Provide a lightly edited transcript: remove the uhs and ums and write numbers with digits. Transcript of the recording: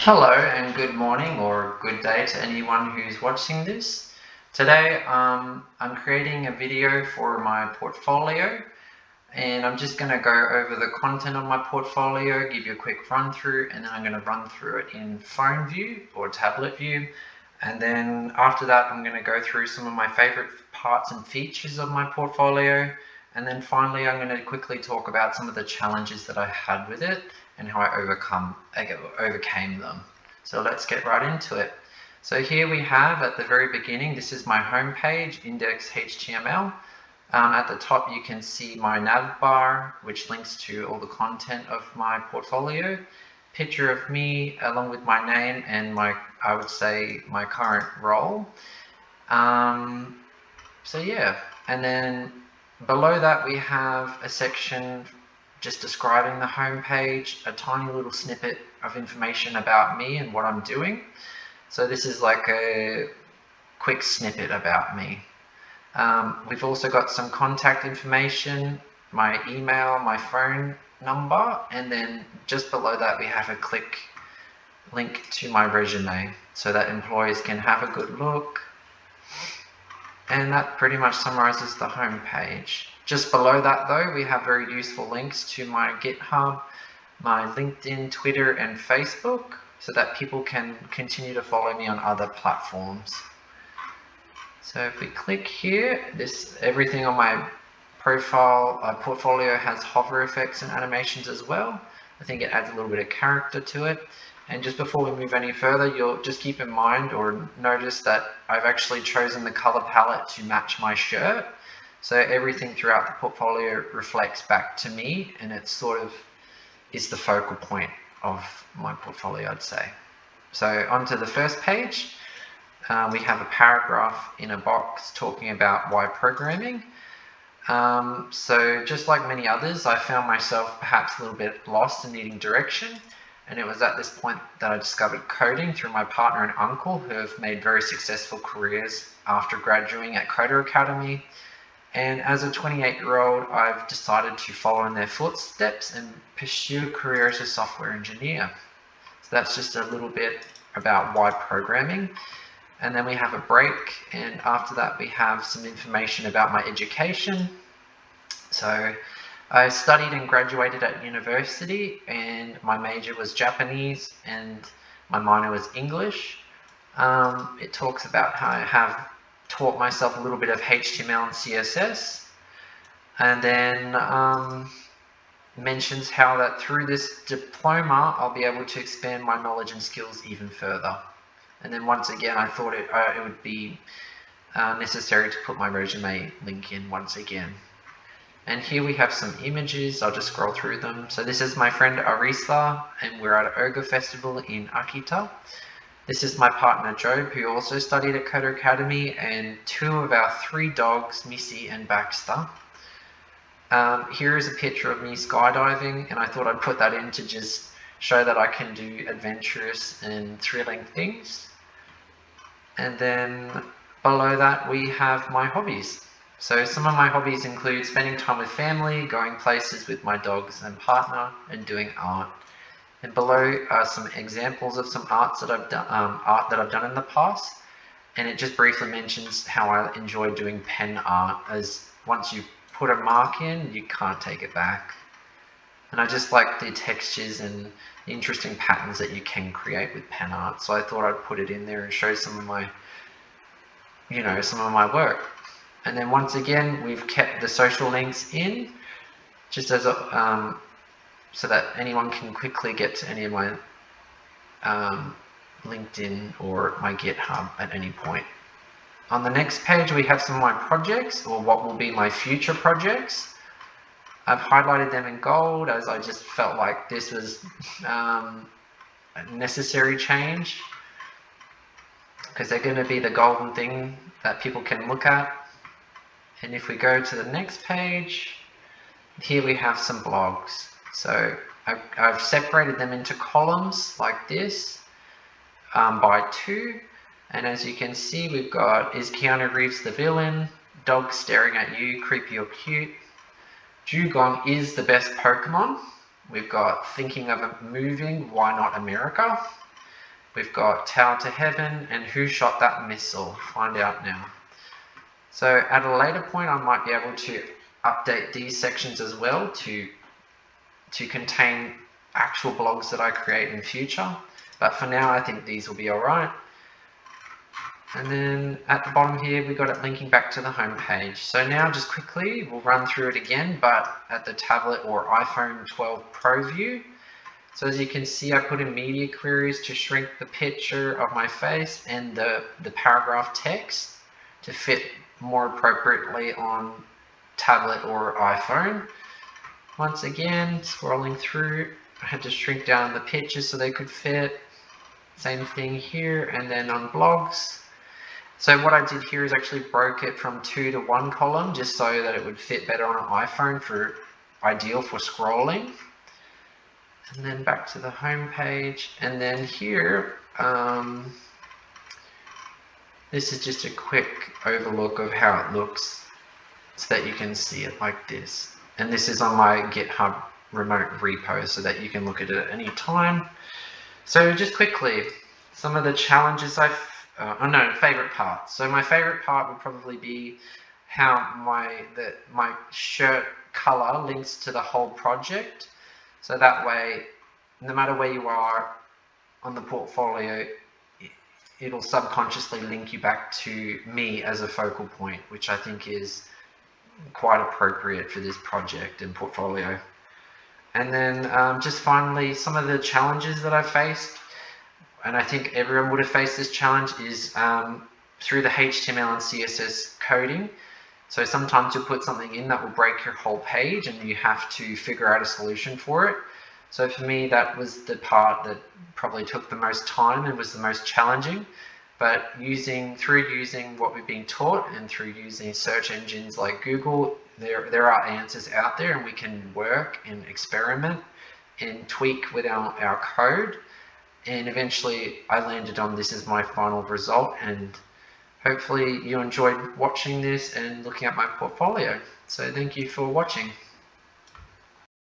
Hello and good morning or good day to anyone who's watching this. Today I'm creating a video for my portfolio, and I'm just going to go over the content of my portfolio, give you a quick run through, and then I'm going to run through it in phone view or tablet view. And then after that I'm going to go through some of my favorite parts and features of my portfolio. And then finally I'm going to quickly talk about some of the challenges that I had with it and how I overcame them. So let's get right into it. So here we have at the very beginning, this is my home page, index HTML. At the top you can see my nav bar, which links to all the content of my portfolio. Picture of me along with my name and I would say my current role. So yeah, and then below that we have a section just describing the home page, a tiny little snippet of information about me and what I'm doing. So this is like a quick snippet about me. We've also got some contact information, my email, my phone number, and then just below that we have a link to my resume so that employers can have a good look. And that pretty much summarizes the home page. Just below that though, we have very useful links to my GitHub, my LinkedIn, Twitter, and Facebook, so that people can continue to follow me on other platforms. So if we click here, everything on my portfolio has hover effects and animations as well. I think it adds a little bit of character to it. And just before we move any further, you'll just keep in mind or notice that I've actually chosen the color palette to match my shirt. So everything throughout the portfolio reflects back to me, and it sort of is the focal point of my portfolio, I'd say. So onto the first page, we have a paragraph in a box talking about why programming. So just like many others, I found myself perhaps a little bit lost and needing direction. And it was at this point that I discovered coding through my partner and uncle, who have made very successful careers after graduating at Coder Academy. And as a 28-year-old, I've decided to follow in their footsteps and pursue a career as a software engineer. So that's just a little bit about why programming. And then we have a break, and after that we have some information about my education. So I studied and graduated at university, and my major was Japanese and my minor was English. It talks about how I have taught myself a little bit of HTML and CSS, and then mentions how that through this diploma I'll be able to expand my knowledge and skills even further. And then once again I thought it would be necessary to put my resume link in once again. And here we have some images. I'll just scroll through them. So this is my friend Arisa, and we're at an Ogre Festival in Akita. This is my partner Job, who also studied at Coder Academy, and two of our three dogs, Missy and Baxter. Here is a picture of me skydiving, and I thought I'd put that in to just show that I can do adventurous and thrilling things. And then below that we have my hobbies. So some of my hobbies include spending time with family, going places with my dogs and partner, and doing art. And below are some examples of some art that I've done in the past. And it just briefly mentions how I enjoy doing pen art, as once you put a mark in, you can't take it back. And I just like the textures and the interesting patterns that you can create with pen art. So I thought I'd put it in there and show some of my work. And then once again, we've kept the social links in, just as so that anyone can quickly get to any of my LinkedIn or my GitHub at any point. On the next page, we have some of my projects, or what will be my future projects. I've highlighted them in gold, as I just felt like this was a necessary change, because they're going to be the golden thing that people can look at. And if we go to the next page, here we have some blogs. So I've separated them into columns like this by two. And as you can see, we've got, is Keanu Reeves the villain? Dog staring at you, creepy or cute? Dugong is the best Pokemon. We've got thinking of moving, why not America? we've got Tower to Heaven, and Who Shot That Missile? Find out now. So at a later point, I might be able to update these sections as well to contain actual blogs that I create in future. But for now, I think these will be all right. And then at the bottom here, we got it linking back to the home page. So now just quickly, we'll run through it again, but at the tablet or iPhone 12 Pro view. So as you can see, I put in media queries to shrink the picture of my face and the paragraph text to fit more appropriately on tablet or iPhone. Once again, scrolling through, I had to shrink down the pictures so they could fit. Same thing here, and then on blogs. So what I did here is actually broke it from 2 to 1 column just so that it would fit better on an iPhone, for ideal for scrolling. And then back to the home page, and then here this is just a quick overlook of how it looks so that you can see it like this. And this is on my GitHub remote repo so that you can look at it at any time. So just quickly, some of the challenges favorite parts. So my favorite part would probably be how my shirt color links to the whole project. So that way, no matter where you are on the portfolio, it'll subconsciously link you back to me as a focal point, which I think is quite appropriate for this project and portfolio. And then just finally, some of the challenges that I've faced, and I think everyone would have faced this challenge, is through the HTML and CSS coding. So sometimes you'll put something in that will break your whole page and you have to figure out a solution for it. So for me, that was the part that probably took the most time and was the most challenging. But through using what we've been taught and through using search engines like Google, there are answers out there, and we can work and experiment and tweak with our code. And eventually I landed on this as my final result, and hopefully you enjoyed watching this and looking at my portfolio. So thank you for watching.